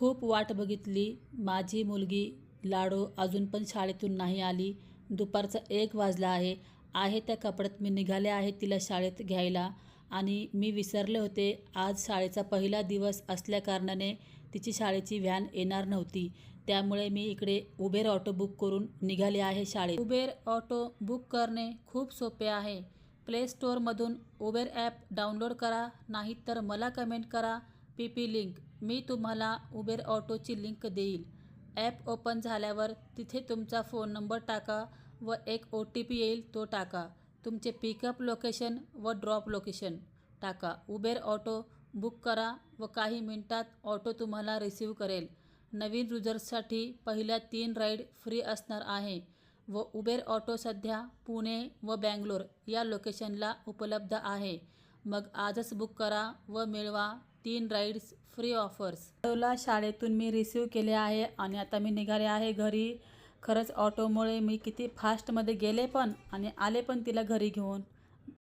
खूप वाट बघितली. माझी मुलगी लाडो अजून पण शाळेतून नाही आली. दुपारचा 1 वाजला आहे. त्या कपड्यात मी निघाले आहे तिला शाळेत घ्यायला आणि मी विसरले होते आज शाळेचा पहिला दिवस असल्याकारणाने तिची शाळेची व्हॅन येणार नव्हती. त्यामुळे मी इकडे उबेर ऑटो बुक करून निघाले आहे शाळेत. उबेर ऑटो बुक करणे खूप सोपे आहे. प्ले स्टोअरमधून उबेर ॲप डाउनलोड करा, नाहीतर मला कमेंट करा PP लिंक. मी तुम्हाला उबेर ऑटोची लिंक देईल. ॲप ओपन झाल्यावर तिथे तुमचा फोन नंबर टाका व एक OTP येईल तो टाका. तुमचे पिकअप लोकेशन व ड्रॉप लोकेशन टाका. उबेर ऑटो बुक करा व काही मिनिटात ऑटो तुम्हाला रिसीव्ह करेल. नवीन युजर्ससाठी पहिल्या 3 राईड फ्री असणार आहे व उबेर ऑटो सध्या पुणे व बँगलोर या लोकेशनला उपलब्ध आहे. मग आजच बुक करा व मिळवा 3 राईड्स फ्री ऑफर्स. लाडोला शाळेतून मी रिसीव्ह केले आहे आणि आता मी निघाले आहे घरी. खरंच ऑटोमुळे मी किती फास्टमध्ये गेले पण आणि आले पण तिला घरी घेऊन.